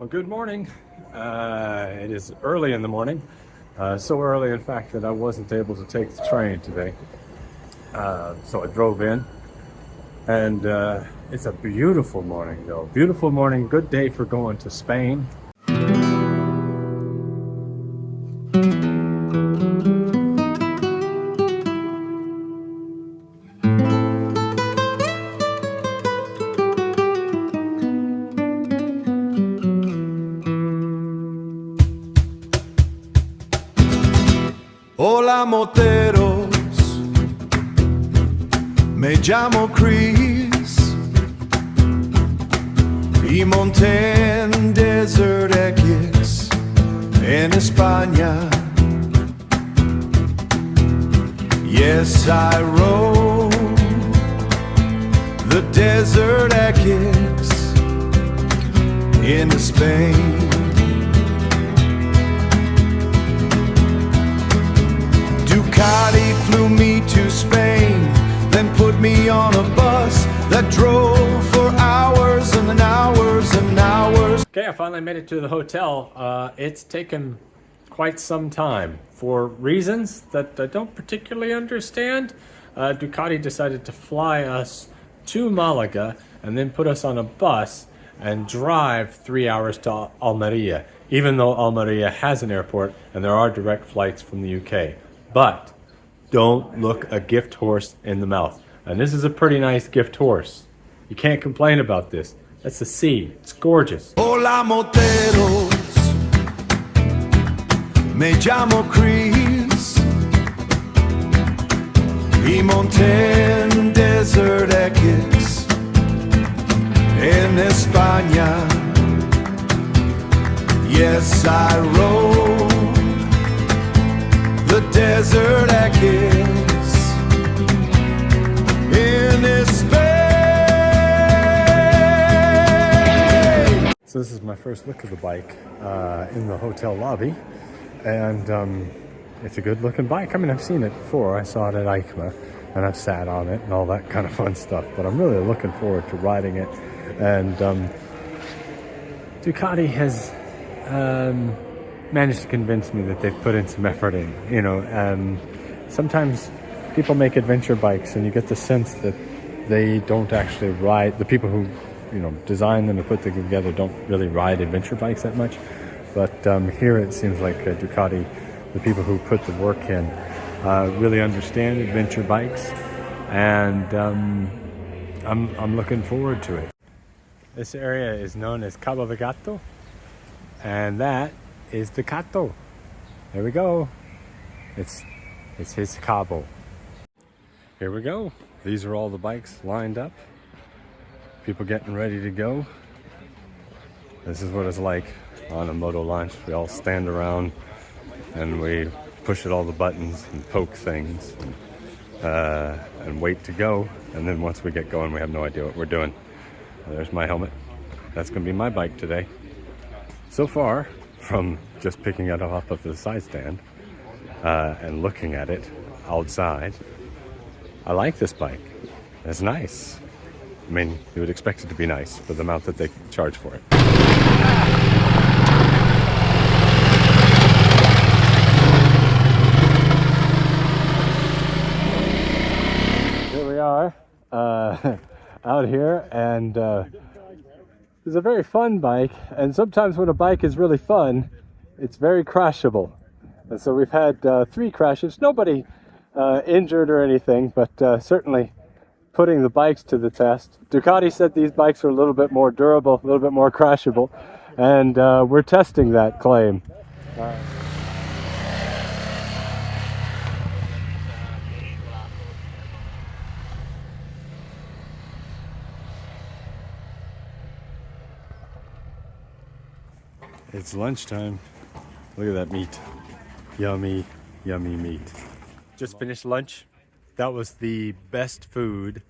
Well, good morning. It is early in the morning. So early, in fact, that I wasn't able to take the train today. So I drove in, and it's a beautiful morning, though. Beautiful morning, good day for going to Spain. Hola moteros, me llamo Chris y monté en DesertX en España. Yes, I rode the DesertX into Spain. Ducati flew me to Spain, then put me on a bus that drove for hours and hours and hours. Okay, I finally made it to the hotel. It's taken quite some time for reasons that I don't particularly understand. Ducati decided to fly us to Malaga and then put us on a bus and drive 3 hours to Almeria, even though Almeria has an airport and there are direct flights from the UK. But don't look a gift horse in the mouth. And this is a pretty nice gift horse. You can't complain about this. That's the sea. It's gorgeous. Hola moteros, me llamo Chris y monté en DesertX en España. Yes, I rode the DesertX in Spain. So this is my first look of the bike in the hotel lobby, and it's a good looking bike. I mean, I've seen it before. I saw it at EICMA and I've sat on it and all that kind of fun stuff, but I'm really looking forward to riding it. And Ducati has managed to convince me that they've put in some effort in. Sometimes people make adventure bikes and you get the sense that they don't actually ride. The people who design them and put them together don't really ride adventure bikes that much. But here it seems like Ducati, the people who put the work in, really understand adventure bikes, and I'm looking forward to it. This area is known as Cabo de Gato, and that is the Cato. There we go. It's his Cabo. Here we go. These are all the bikes lined up. People getting ready to go. This is what it's like on a moto launch. We all stand around and we push at all the buttons and poke things and wait to go. And then once we get going, we have no idea what we're doing. There's my helmet. That's gonna be my bike today. So far, from just picking it up of the side stand and looking at it outside, I like this bike. It's nice. I mean, you would expect it to be nice for the amount that they charge for it. Here we are, out here, and it's a very fun bike, and sometimes when a bike is really fun, it's very crashable. And so we've had 3 crashes, nobody injured or anything, but certainly putting the bikes to the test. Ducati said these bikes are a little bit more durable, a little bit more crashable, and we're testing that claim. It's lunchtime. Look at that meat. Yummy, yummy meat. Just finished lunch. That was the best food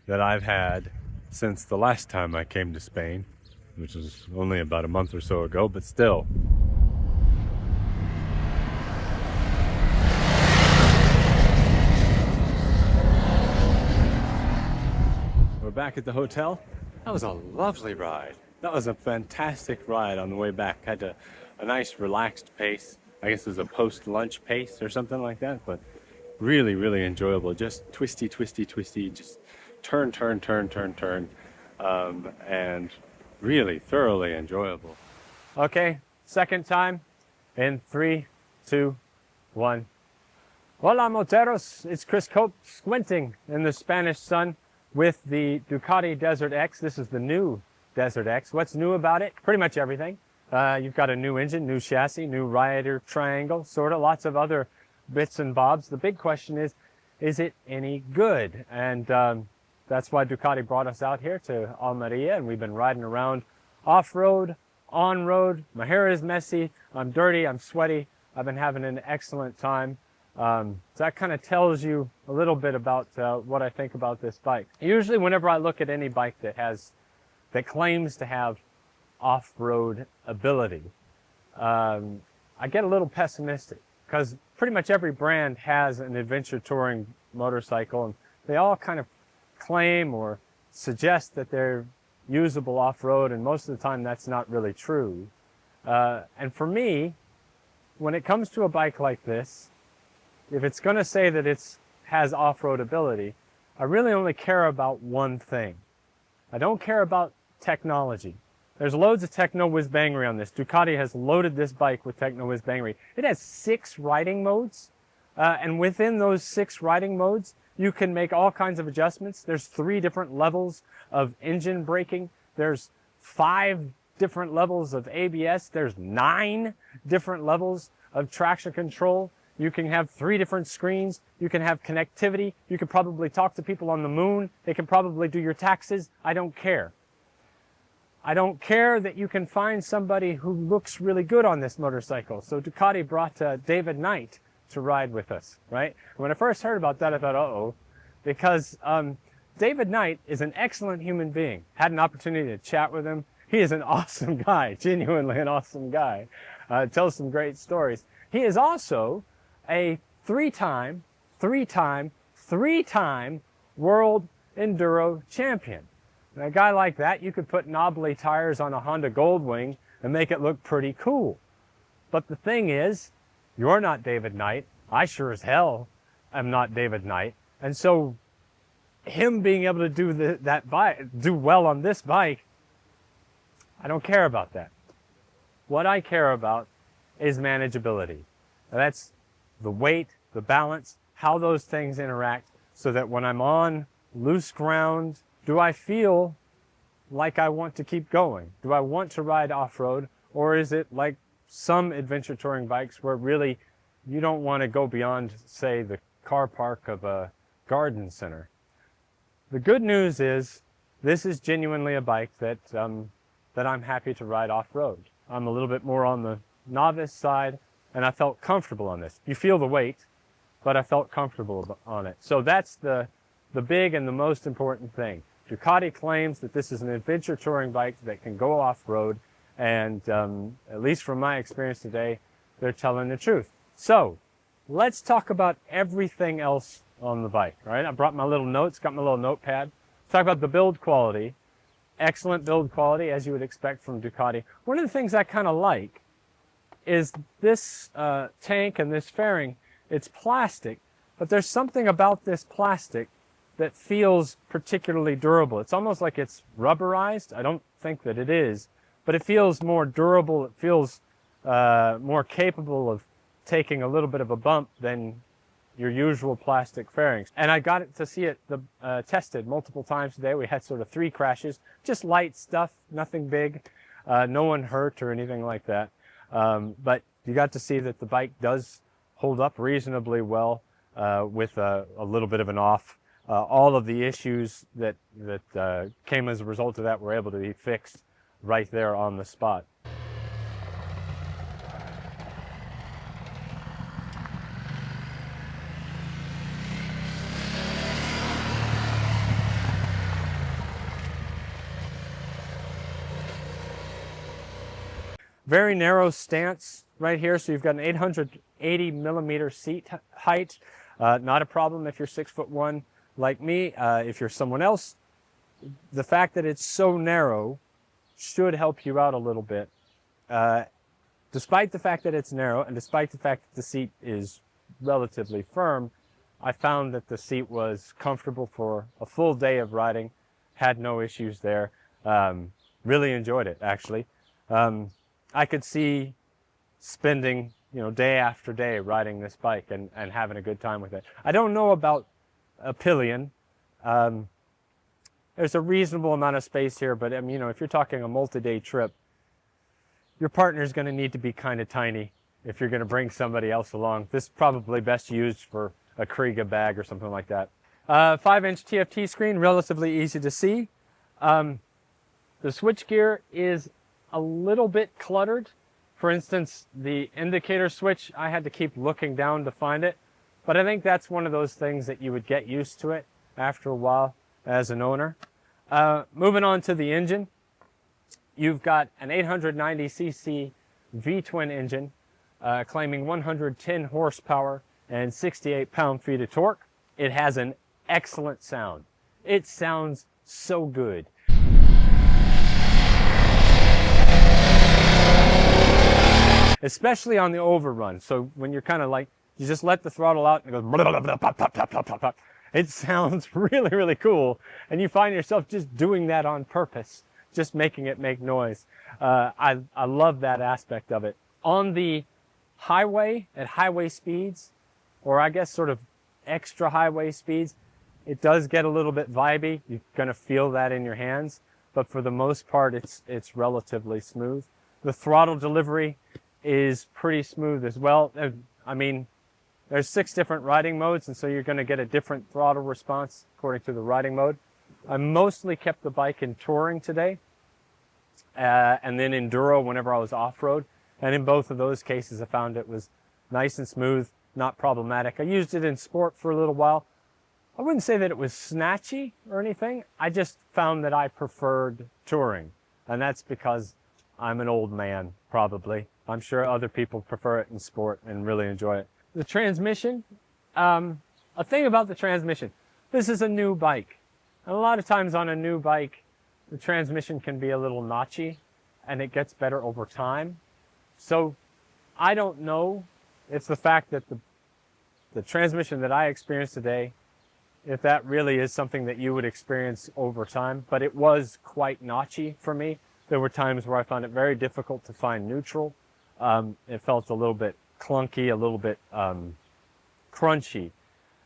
that I've had since the last time I came to Spain, which was only about a month or so ago, but still. We're back at the hotel. That was a lovely ride. That was a fantastic ride on the way back. Had a nice relaxed pace. I guess it was a post-lunch pace or something like that, but really, really enjoyable. Just twisty, twisty, twisty, just turn, turn, turn, turn, turn, and really thoroughly enjoyable. Okay, second time in 3, 2, 1. Hola moteros, it's Chris Cope squinting in the Spanish sun with the Ducati DesertX. This is the new DesertX. What's new about it? Pretty much everything. You've got a new engine, new chassis, new rider triangle, sort of lots of other bits and bobs. The big question is it any good? And that's why Ducati brought us out here to Almeria, and we've been riding around off-road, on-road. My hair is messy, I'm dirty, I'm sweaty. I've been having an excellent time. So that kind of tells you a little bit about what I think about this bike. Usually whenever I look at any bike that claims to have off-road ability, I get a little pessimistic, because pretty much every brand has an adventure touring motorcycle, and they all kind of claim or suggest that they're usable off-road, and most of the time that's not really true. And for me, when it comes to a bike like this, if it's going to say that it has off-road ability, I really only care about one thing. I don't care about technology. There's loads of techno-whiz-bangery on this. Ducati has loaded this bike with techno-whiz-bangery. It has 6 riding modes, and within those 6 riding modes, you can make all kinds of adjustments. There's 3 different levels of engine braking. There's 5 different levels of ABS. There's 9 different levels of traction control. You can have 3 different screens. You can have connectivity. You can probably talk to people on the moon. They can probably do your taxes. I don't care. I don't care that you can find somebody who looks really good on this motorcycle. So Ducati brought David Knight to ride with us, right? When I first heard about that, I thought, uh-oh, because David Knight is an excellent human being. Had an opportunity to chat with him. He is an awesome guy, genuinely an awesome guy. Tells some great stories. He is also a three-time world enduro champion. And a guy like that, you could put knobbly tires on a Honda Goldwing and make it look pretty cool. But the thing is, you're not David Knight. I sure as hell am not David Knight. And so him being able to do well on this bike, I don't care about that. What I care about is manageability. Now that's the weight, the balance, how those things interact, so that when I'm on loose ground, do I feel like I want to keep going? Do I want to ride off-road? Or is it like some adventure touring bikes where really you don't want to go beyond, say, the car park of a garden center? The good news is this is genuinely a bike that I'm happy to ride off-road. I'm a little bit more on the novice side, and I felt comfortable on this. You feel the weight, but I felt comfortable on it. So that's the big and the most important thing. Ducati claims that this is an adventure touring bike that can go off-road, and at least from my experience today, they're telling the truth. So let's talk about everything else on the bike, all right? I brought my little notes, got my little notepad. Talk about the build quality. Excellent build quality, as you would expect from Ducati. One of the things I kind of like is this tank and this fairing. It's plastic, but there's something about this plastic that feels particularly durable. It's almost like it's rubberized. I don't think that it is, but it feels more durable. It feels more capable of taking a little bit of a bump than your usual plastic fairings. And I got to see it tested multiple times today. We had sort of 3 crashes, just light stuff, nothing big, no one hurt or anything like that. But you got to see that the bike does hold up reasonably well with a little bit of an off. All of the issues that came as a result of that were able to be fixed right there on the spot. Very narrow stance right here, so you've got an 880 millimeter seat height. Not a problem if you're 6'1" like me. If you're someone else, the fact that it's so narrow should help you out a little bit. Despite the fact that it's narrow and despite the fact that the seat is relatively firm, I found that the seat was comfortable for a full day of riding, had no issues there. Really enjoyed it, actually. I could see spending, day after day riding this bike and having a good time with it. I don't know about a pillion. There's a reasonable amount of space here, but if you're talking a multi-day trip, your partner's going to need to be kind of tiny if you're going to bring somebody else along. This is probably best used for a Kriega bag or something like that. 5-inch TFT screen, relatively easy to see. The switchgear is a little bit cluttered. For instance, the indicator switch, I had to keep looking down to find it. But I think that's one of those things that you would get used to it after a while as an owner. Moving on to the engine, you've got an 890cc V-twin engine claiming 110 horsepower and 68 pound-feet of torque. It has an excellent sound. It sounds so good. Especially on the overrun. So when you're kind of like, you just let the throttle out and it goes blah, blah, blah, pop, pop, pop, pop, pop, pop. It sounds really, really cool. And you find yourself just doing that on purpose, just making it make noise. I love that aspect of it. On the highway, at highway speeds, or I guess sort of extra highway speeds, it does get a little bit vibey. You're going to feel that in your hands. But for the most part, it's relatively smooth. The throttle delivery is pretty smooth as well. I mean, there's 6 different riding modes, and so you're going to get a different throttle response according to the riding mode. I mostly kept the bike in touring today, and then enduro whenever I was off-road. And in both of those cases, I found it was nice and smooth, not problematic. I used it in sport for a little while. I wouldn't say that it was snatchy or anything. I just found that I preferred touring, and that's because I'm an old man, probably. I'm sure other people prefer it in sport and really enjoy it. The transmission, a thing about the transmission, this is a new bike. And a lot of times on a new bike, the transmission can be a little notchy and it gets better over time. So I don't know if the fact that the transmission that I experienced today, if that really is something that you would experience over time, but it was quite notchy for me. There were times where I found it very difficult to find neutral. It felt a little bit clunky, a little bit crunchy.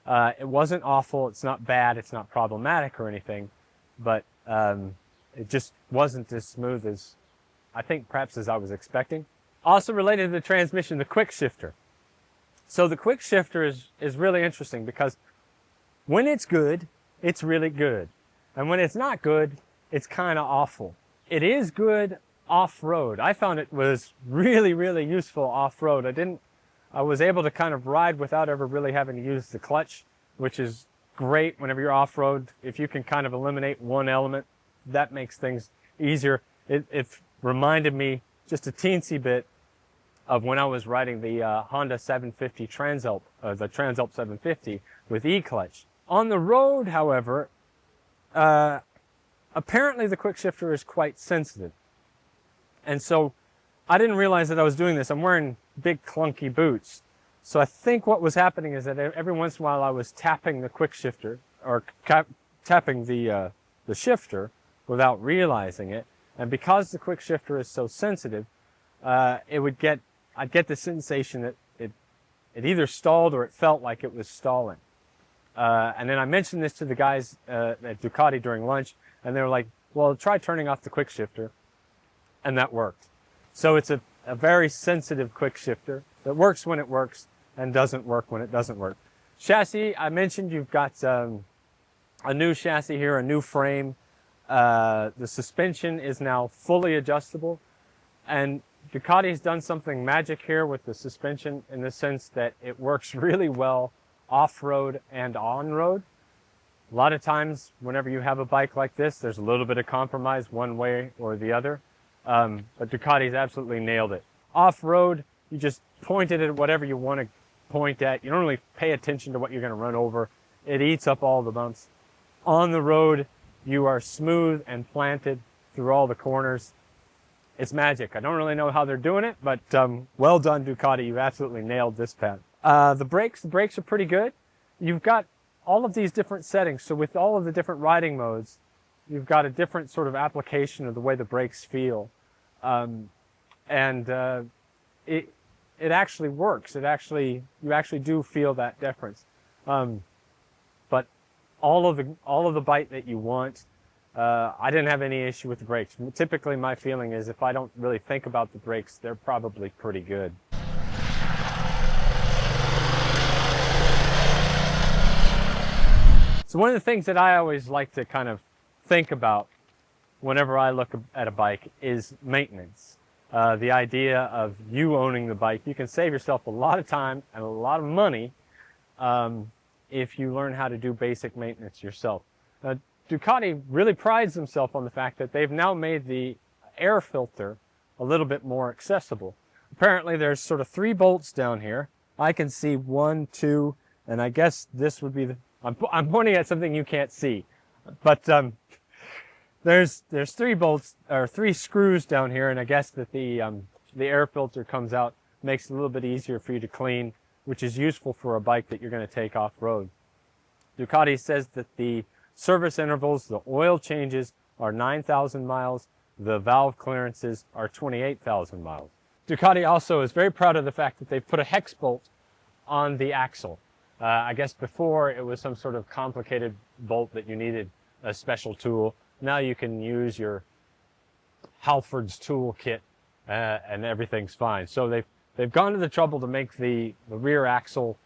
It wasn't awful, it's not bad, it's not problematic or anything, but it just wasn't as smooth as, I think perhaps as I was expecting. Also related to the transmission, the Quickshifter. So the Quickshifter is really interesting because when it's good, it's really good. And when it's not good, it's kind of awful. It is good off-road. I found it was really, really useful off-road. I was able to kind of ride without ever really having to use the clutch, which is great whenever you're off-road. If you can kind of eliminate one element, that makes things easier. It reminded me just a teensy bit of when I was riding the Honda 750 Transalp, the Transalp 750 with E-clutch. On the road, however, apparently the Quickshifter is quite sensitive. And so I didn't realize that I was doing this. I'm wearing big clunky boots. So I think what was happening is that every once in a while I was tapping the Quickshifter or tapping the shifter without realizing it. And because the Quickshifter is so sensitive, I'd get the sensation that it either stalled or it felt like it was stalling. And then I mentioned this to the guys at Ducati during lunch, and they were like, well, try turning off the Quickshifter. And that worked. So it's a very sensitive Quickshifter that works when it works and doesn't work when it doesn't work. Chassis, I mentioned you've got a new chassis here, a new frame. The suspension is now fully adjustable. And Ducati's done something magic here with the suspension in the sense that it works really well off-road and on-road. A lot of times, whenever you have a bike like this, there's a little bit of compromise one way or the other. But Ducati's absolutely nailed it. Off-road, you just point it at whatever you want to point at. You don't really pay attention to what you're going to run over. It eats up all the bumps. On the road, you are smooth and planted through all the corners. it's magic. I don't really know how they're doing it, but well done, Ducati. You absolutely nailed this pad. The brakes are pretty good. You've got all of these different settings. So with all of the different riding modes, you've got a different sort of application of the way the brakes feel. It actually works. You actually do feel that difference. But all of the bite that you want, I didn't have any issue with the brakes. Typically, my feeling is if I don't really think about the brakes, they're probably pretty good. So one of the things that I always like to kind of think about whenever I look at a bike is maintenance. The idea of you owning the bike. You can save yourself a lot of time and a lot of money if you learn how to do basic maintenance yourself. Ducati really prides themselves on the fact that they've now made the air filter a little bit more accessible. Apparently there's sort of 3 bolts down here. I can see 1, 2, and I guess this would be the... I'm pointing at something you can't see, but there's 3 bolts or 3 screws down here, and I guess that the air filter comes out, makes it a little bit easier for you to clean, which is useful for a bike that you're going to take off-road. Ducati says that the service intervals, the oil changes are 9,000 miles, the valve clearances are 28,000 miles. Ducati also is very proud of the fact that they've put a hex bolt on the axle. I guess before it was some sort of complicated bolt that you needed a special tool. Now you can use your Halford's tool kit and everything's fine. So they've gone to the trouble to make the rear axle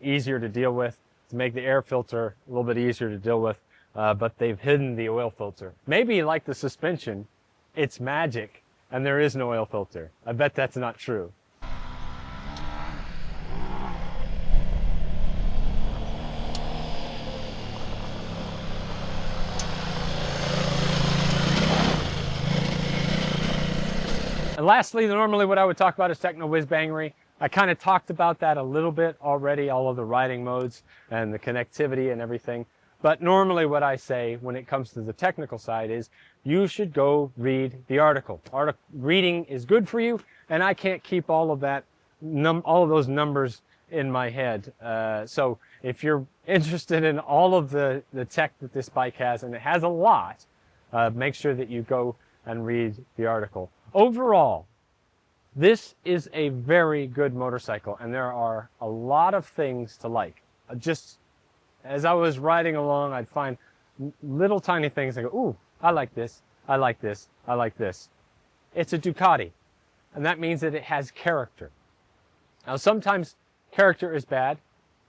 easier to deal with, to make the air filter a little bit easier to deal with, but they've hidden the oil filter. Maybe like the suspension, it's magic and there is no oil filter. I bet that's not true. And lastly, normally what I would talk about is techno whiz-bangery. I kind of talked about that a little bit already, all of the riding modes and the connectivity and everything. But normally what I say when it comes to the technical side is you should go read the article. Reading is good for you, and I can't keep all of that, all of those numbers in my head. So if you're interested in all of the tech that this bike has, and it has a lot, make sure that you go and read the article. Overall, this is a very good motorcycle, and there are a lot of things to like. Just as I was riding along, I'd find little tiny things and go, ooh, I like this, I like this, I like this. It's a Ducati, and that means that it has character. Now, sometimes character is bad.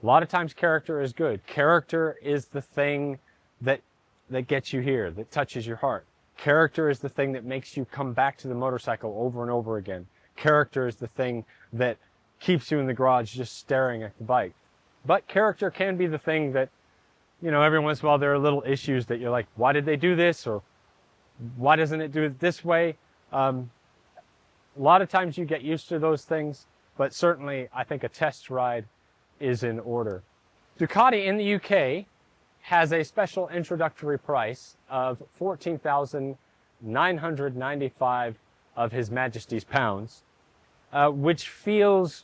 A lot of times character is good. Character is the thing that gets you here, that touches your heart. Character is the thing that makes you come back to the motorcycle over and over again. Character is the thing that keeps you in the garage just staring at the bike. But character can be the thing that, you know, every once in a while there are little issues that you're like, why did they do this? Or why doesn't it do it this way? A lot of times you get used to those things, but certainly I think a test ride is in order. Ducati in the UK has a special introductory price of 14,995 of His Majesty's pounds, which feels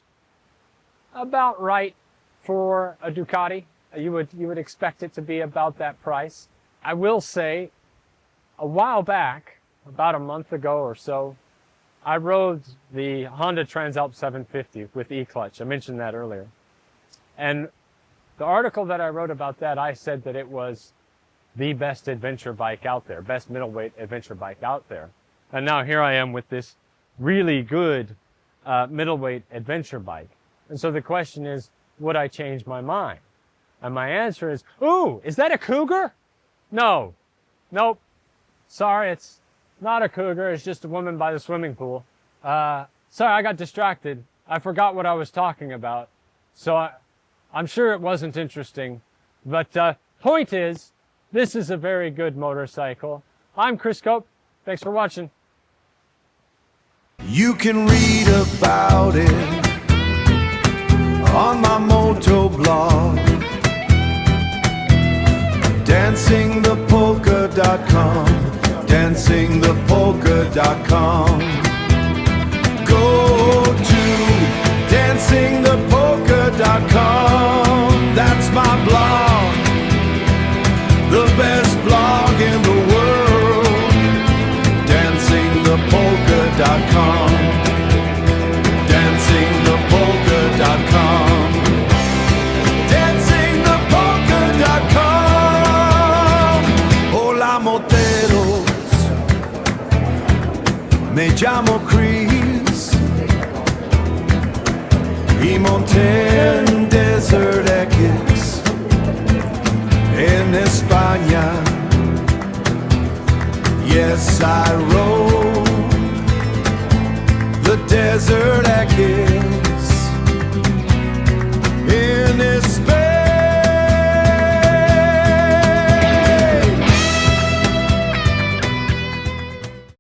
about right for a Ducati. You would expect it to be about that price. I will say, a while back, about a month ago or so, I rode the Honda Transalp 750 with e-clutch. I mentioned that earlier. And the article that I wrote about that, I said that it was the best adventure bike out there, best middleweight adventure bike out there. And now here I am with this really good middleweight adventure bike. And so the question is, would I change my mind? And my answer is, ooh, is that a Cougar? No. Nope. Sorry, it's not a Cougar. It's just a woman by the swimming pool. Sorry, I got distracted. I forgot what I was talking about. So I'm sure it wasn't interesting. But point is, this is a very good motorcycle. I'm Chris Cope. Thanks for watching. You can read about it on my moto blog, dancingthepolka.com. dancingthepolka.com. Go to dancingthepolka.com. That's my blog, the best blog in the world. Dancingthepolka.com. Dancingthepolka.com. Dancingthepolka.com. Hola moteros, me llamo Chris y monté en DesertX en España. Yes, I rode the DesertX.